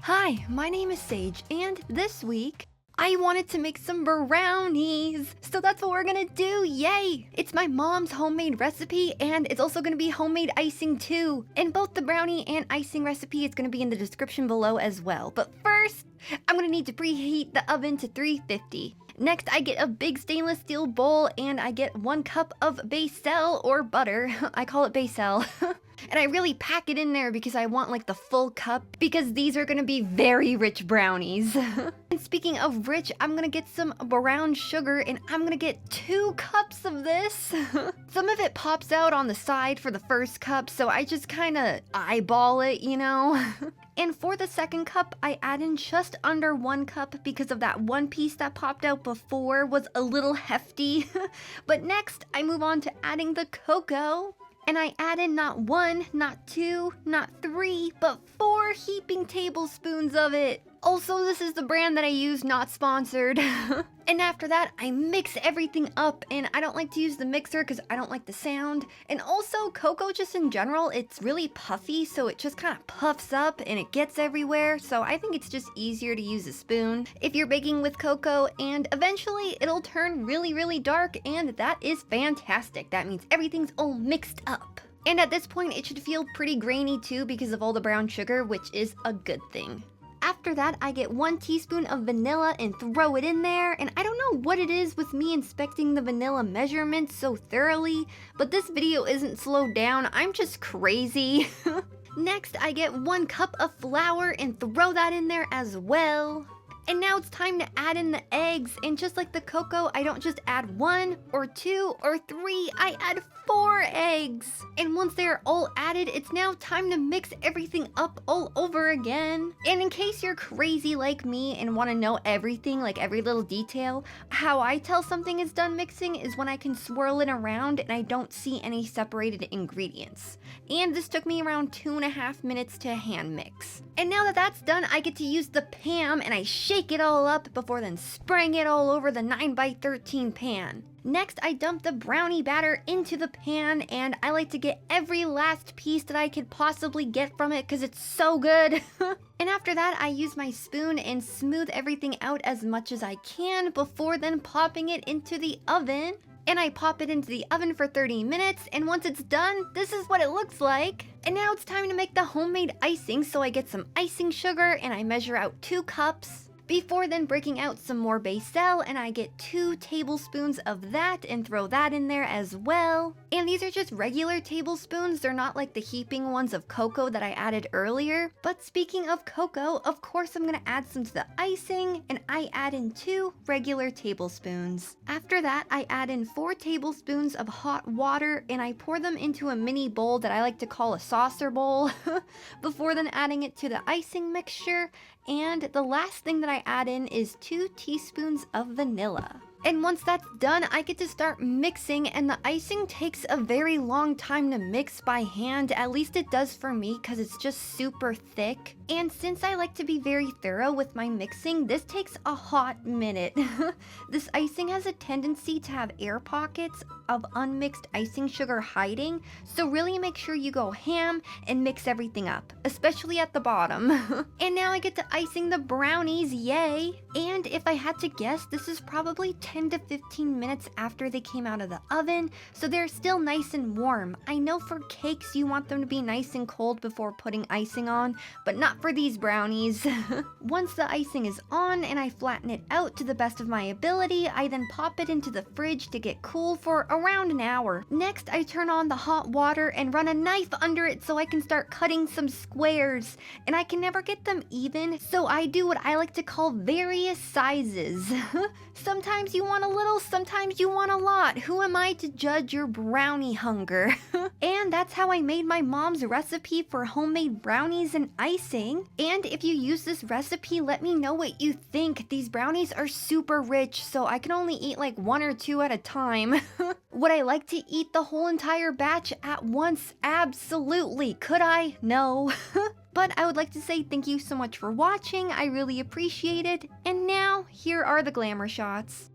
Hi, my name is Sage, and this week, I wanted to make some brownies. So that's what we're gonna do, yay! It's my mom's homemade recipe, and it's also gonna be homemade icing too. And both the brownie and icing recipe is gonna be in the description below as well. But first, I'm gonna need to preheat the oven to 350. Next, I get a big stainless steel bowl, and I get 1 cup of basil or butter. I call it basil. And I really pack it in there because I want like the full cup, because these are gonna be very rich brownies. And speaking of rich, I'm gonna get some brown sugar, and I'm gonna get 2 cups of this. Some of it pops out on the side for the first cup, so I just kind of eyeball it, you know? And for the second cup, I add in just under 1 cup because of that one piece that popped out before was a little hefty. But next, I move on to adding the cocoa. And I add in not 1, not 2, not 3, but 4 heaping tablespoons of it. Also, this is the brand that I use, not sponsored. And after that, I mix everything up, and I don't like to use the mixer because I don't like the sound. And also, cocoa just in general, it's really puffy, so it just kind of puffs up and it gets everywhere. So I think it's just easier to use a spoon if you're baking with cocoa, and eventually it'll turn really, really dark, and that is fantastic. That means everything's all mixed up. And at this point, it should feel pretty grainy too because of all the brown sugar, which is a good thing. After that, I get 1 teaspoon of vanilla and throw it in there, and I don't know what it is with me inspecting the vanilla measurements so thoroughly, but this video isn't slowed down, I'm just crazy. Next, I get 1 cup of flour and throw that in there as well. And now it's time to add in the eggs, and just like the cocoa, I don't just add 1 or 2 or 3, I add 4 eggs. And once they're all added, it's now time to mix everything up all over again. And in case you're crazy like me and want to know everything, like every little detail, how I tell something is done mixing is when I can swirl it around and I don't see any separated ingredients. And this took me around 2.5 minutes to hand mix. And now that that's done, I get to use the Pam and I shake it all up before then spraying it all over the 9x13 pan. Next, I dump the brownie batter into the pan, and I like to get every last piece that I could possibly get from it because it's so good. And after that, I use my spoon and smooth everything out as much as I can before then popping it into the oven. And I pop it into the oven for 30 minutes, and once it's done, this is what it looks like. And now it's time to make the homemade icing, so I get some icing sugar and I measure out 2 cups. Before then breaking out some more basil, and I get 2 tablespoons of that and throw that in there as well. And these are just regular tablespoons, they're not like the heaping ones of cocoa that I added earlier. But speaking of cocoa, of course I'm gonna add some to the icing, and I add in 2 regular tablespoons. After that, I add in 4 tablespoons of hot water, and I pour them into a mini bowl that I like to call a saucer bowl, before then adding it to the icing mixture. And the last thing that I add in is 2 teaspoons of vanilla. And once that's done, I get to start mixing, and the icing takes a very long time to mix by hand. At least it does for me because it's just super thick. And since I like to be very thorough with my mixing, this takes a hot minute. This icing has a tendency to have air pockets of unmixed icing sugar hiding, so really make sure you go ham and mix everything up, especially at the bottom. And now I get to icing the brownies, yay! And if I had to guess, this is probably 10 to 15 minutes after they came out of the oven, so they're still nice and warm. I know for cakes you want them to be nice and cold before putting icing on, but not for these brownies. Once the icing is on and I flatten it out to the best of my ability, I then pop it into the fridge to get cool for around an hour. Next, I turn on the hot water and run a knife under it so I can start cutting some squares. And I can never get them even, so I do what I like to call various sizes. Sometimes you want a little, sometimes you want a lot. Who am I to judge your brownie hunger? And that's how I made my mom's recipe for homemade brownies and icing. And if you use this recipe, let me know what you think. These brownies are super rich, so I can only eat like 1 or 2 at a time. Would I like to eat the whole entire batch at once? Absolutely. Could I? No. But I would like to say thank you so much for watching. I really appreciate it. And now, here are the glamour shots.